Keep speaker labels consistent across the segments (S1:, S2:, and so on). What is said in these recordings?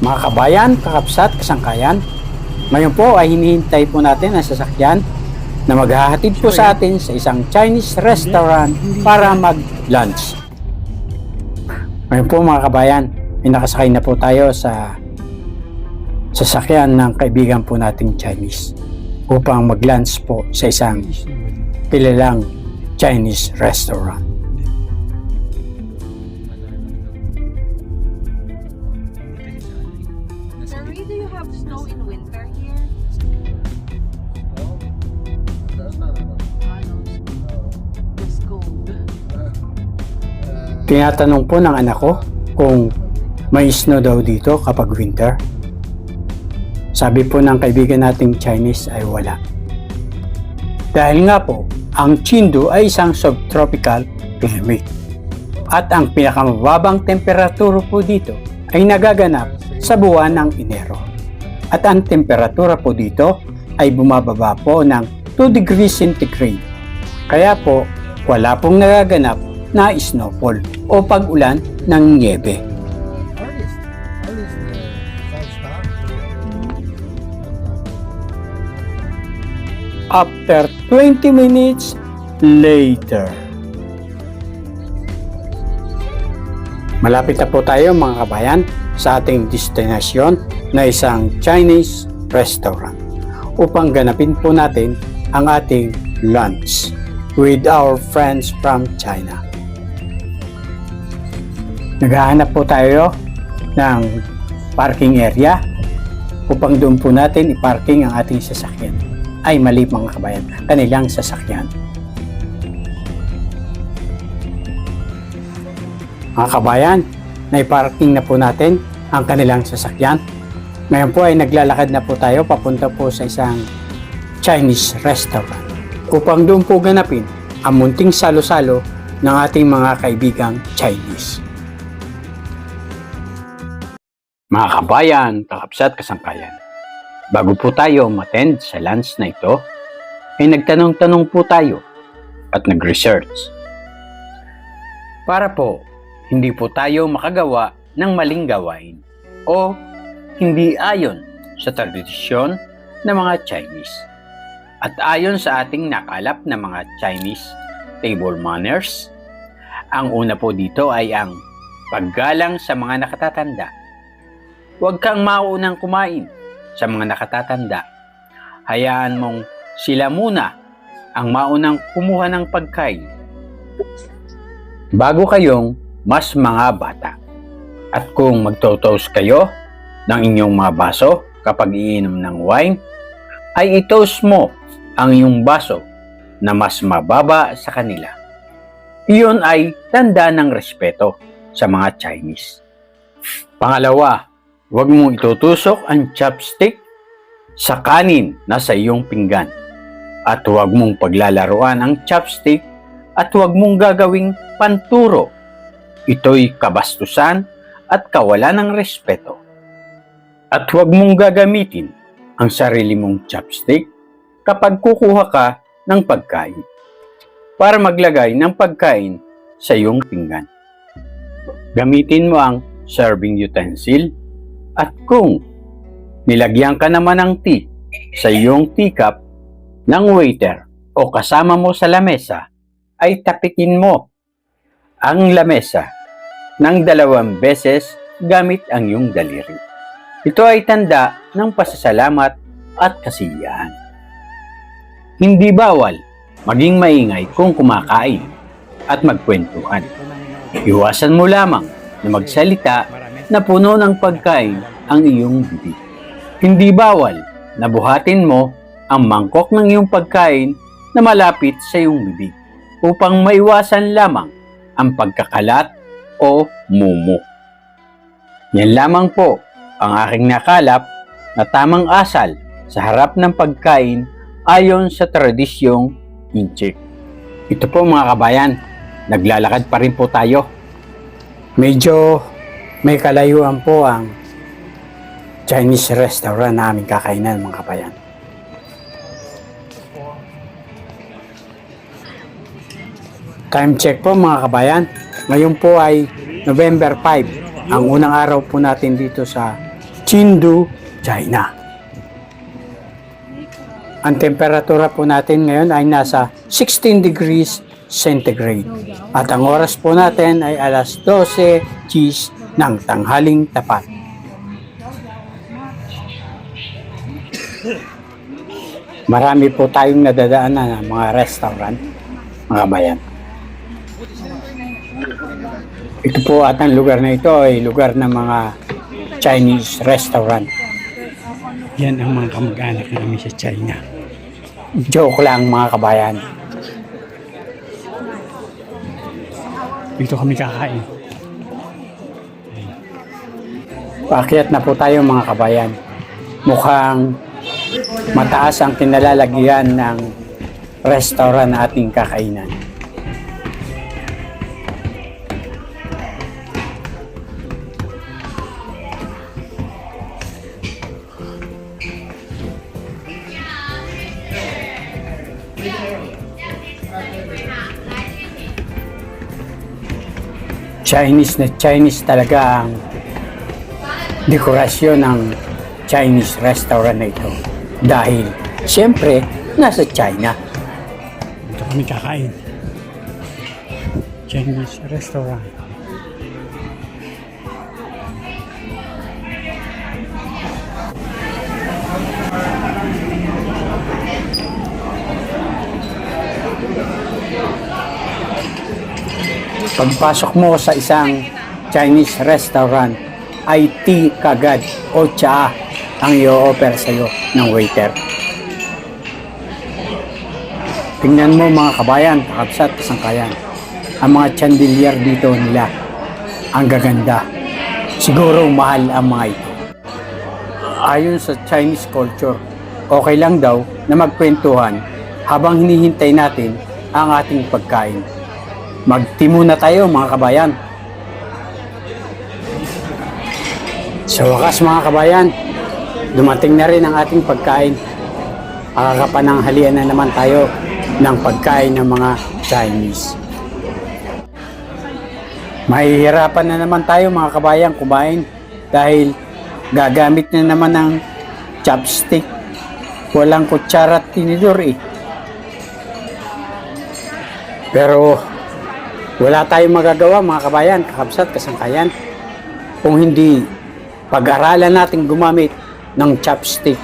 S1: Mga kabayan, kakapsat, kasangkayan, ngayon po ay hinihintay po natin ang sasakyan na maghahatid po sa atin sa isang Chinese restaurant para mag-lunch. Ngayon po mga kabayan, ay nakasakay na po tayo sa sasakyan ng kaibigan po nating Chinese upang mag-lunch po sa isang kilalang Chinese restaurant.
S2: Sorry, do you have snow in winter here? It's cold.
S1: Tinatanong po ng anak ko kung may snow daw dito kapag winter. Sabi po ng kaibigan nating Chinese ay wala. Dahil nga po, ang Chengdu ay isang subtropical climate. At ang pinakamababang temperatura po dito ay nagaganap sa buwan ng Enero. At ang temperatura po dito ay bumababa po ng 2 degrees centigrade. Kaya po, wala pong nagaganap na snowfall o pag-ulan ng niebe. After 20 minutes later. Malapit na po tayo mga kabayan sa ating destinasyon na isang Chinese restaurant upang ganapin po natin ang ating lunch with our friends from China. Naghahanap po tayo ng parking area upang doon po natin iparking ang ating sasakyan. Ay mali mga kabayan, kanilang sasakyan. Mga kabayan, naiparking na po natin ang kanilang sasakyan. Ngayon po ay naglalakad na po tayo papunta po sa isang Chinese restaurant upang doon po ganapin ang munting salo-salo ng ating mga kaibigang Chinese. Mga kabayan, kakapsat, kasangkayan, bago po tayo umattend sa lunch na ito, ay nagtanong-tanong po tayo at nag-research. Para po, hindi po tayo makagawa ng maling gawain o hindi ayon sa tradisyon ng mga Chinese. At ayon sa ating nakalap na mga Chinese table manners, ang una po dito ay ang paggalang sa mga nakatatanda. Huwag kang maunang kumain sa mga nakatatanda. Hayaan mong sila muna ang maunang kumuha ng pagkain bago kayong mas mga bata. At kung magtotoast kayo ng inyong mga baso kapag iinom ng wine, ay itoast mo ang iyong baso na mas mababa sa kanila. Iyon ay tanda ng respeto sa mga Chinese. Pangalawa, huwag mong itutusok ang chopstick sa kanin na sa iyong pinggan. At huwag mong paglalaruan ang chopstick at huwag mong gagawing panturo. Ito'y kabastusan at kawalan ng respeto. At huwag mong gagamitin ang sarili mong chopstick kapag kukuha ka ng pagkain para maglagay ng pagkain sa iyong pinggan. Gamitin mo ang serving utensil at kung nilagyan ka naman ng tea sa iyong teacup ng waiter o kasama mo sa lamesa, ay tapitin mo ang lamesa ng 2 beses gamit ang iyong daliri. Ito ay tanda ng pasasalamat at kasiyahan. Hindi bawal maging maingay kung kumakain at magkwentuhan. Iwasan mo lamang na magsalita na puno ng pagkain ang iyong bibig. Hindi bawal na buhatin mo ang mangkok ng iyong pagkain na malapit sa iyong bibig upang maiwasan lamang ang pagkakalat o mumu. Yan lamang po ang aking nakalap na tamang asal sa harap ng pagkain ayon sa tradisyong Inchik. Ito po mga kabayan, naglalakad pa rin po tayo. Medyo may kalayuan po ang Chinese restaurant na aming kakainan mga kabayan. Time check po mga kabayan. Ngayon po ay November 5, ang unang araw po natin dito sa Chengdu, China. Ang temperatura po natin ngayon ay nasa 16 degrees centigrade. At ang oras po natin ay alas 12 GS ng tanghaling tapat. Marami po tayong nadadaanan ng mga restaurant, mga bayan. Ito po at ang lugar na ito ay lugar ng mga Chinese restaurant. Yan ang mga kamag-anak namin sa China. Joke lang mga kabayan. Dito kami kakain. Paakyat na po tayo mga kabayan. Mukhang mataas ang kinalalagyan ng restaurant na ating kakainan. Chinese na Chinese talaga ang dekorasyon ng Chinese restaurant na ito. Dahil, siyempre, nasa China. Ito kami kakain. Chinese restaurant. Pagpasok mo sa isang Chinese restaurant, ay tea kagad o cha ang i-offer sa'yo ng waiter. Tingnan mo mga kabayan, kakabsat, kasangkayan. Ang mga chandelier dito nila, ang gaganda. Siguro mahal ang mga ito. Ayon sa Chinese culture, okay lang daw na magkwentuhan habang hinihintay natin ang ating pagkain. Magtimo na tayo mga kabayan. Sa wakas mga kabayan, dumating na rin ang ating pagkain. Makakapananghalian na naman tayo ng pagkain ng mga Chinese. Mahihirapan na naman tayo mga kabayan kumain dahil gagamit na naman ng chopstick. Walang kutsara at tinidor eh. Pero wala tayong magagawa mga kabayan, kakabsat, kasangkayan, kung hindi pag-aralan natin gumamit ng chopstick.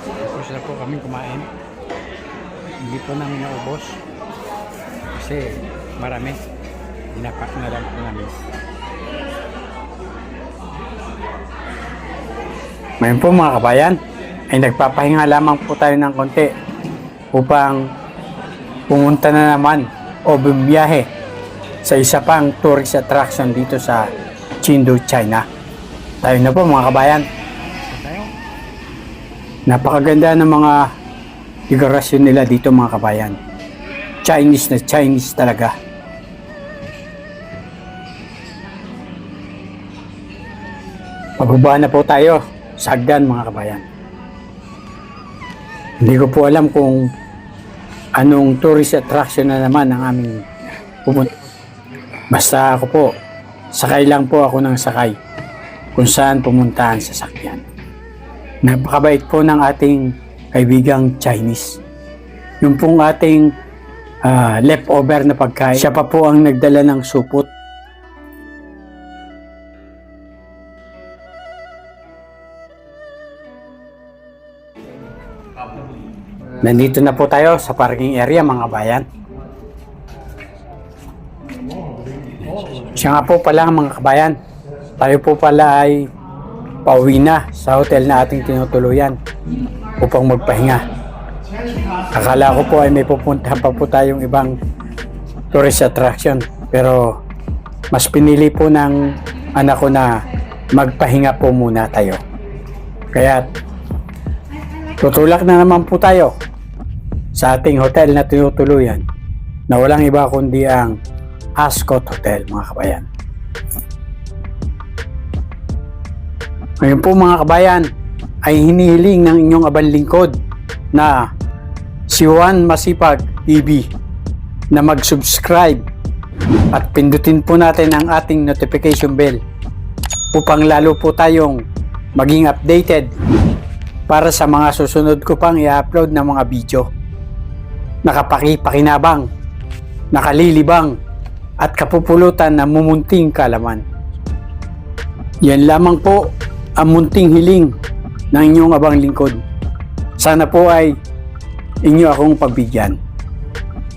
S1: Tapos na po kami kumain. Hindi po namin naubos. Kasi marami. Dinapak na lang po namin. Ngayon po mga kabayan, ay nagpapahinga lamang po tayo ng konti upang pumunta na naman o bumiyahe sa isa pang tourist attraction dito sa Chengdu, China. Tayo na po mga kabayan. Napakaganda ng mga dekorasyon nila dito mga kabayan. Chinese na Chinese talaga. Pababa na po tayo sa hagdan mga kabayan. Hindi ko po alam kung anong tourist attraction na naman ang aming pumunta. Basta ako po, sakay lang po ako ng sakay kung saan pumunta ang sasakyan. Napakabait po ng ating kaibigang Chinese. Yung pong ating leftover na pagkain, siya pa po ang nagdala ng supot. Nandito na po tayo sa parking area mga bayan. Siya nga po pala mga kabayan, tayo po pala ay pauwi na sa hotel na ating tinutuluyan upang magpahinga. Akala ko po ay may pupunta pa po tayong ibang tourist attraction, pero mas pinili po ng anak ko na magpahinga po muna tayo. Kaya tutulak na naman po tayo sa ating hotel na tinutuluyan na walang iba kundi ang Ascot Hotel mga kabayan. Ngayon po mga kabayan, ay hinihiling ng inyong abang lingkod na si Juan Masipag TV na mag-subscribe at pindutin po natin ang ating notification bell upang lalo po tayong maging updated para sa mga susunod ko pang i-upload na mga video. Nakapaki-pakinabang, nakalilibang at kapupulutan na mumunting kalaman. Yan lamang po ang munting hiling ng inyong abang lingkod. Sana po ay inyo akong pagbigyan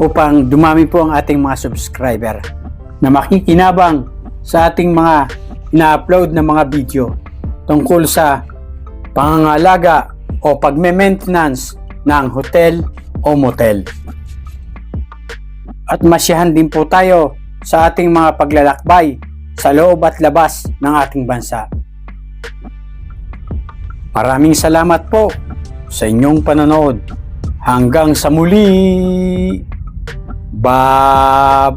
S1: upang dumami po ang ating mga subscriber na makikinabang sa ating mga ina-upload na mga video tungkol sa pangangalaga o pagme-maintenance ng hotel o motel. At masyahan din po tayo sa ating mga paglalakbay sa loob at labas ng ating bansa. Maraming salamat po sa inyong panonood. Hanggang sa muli! Bye-bye!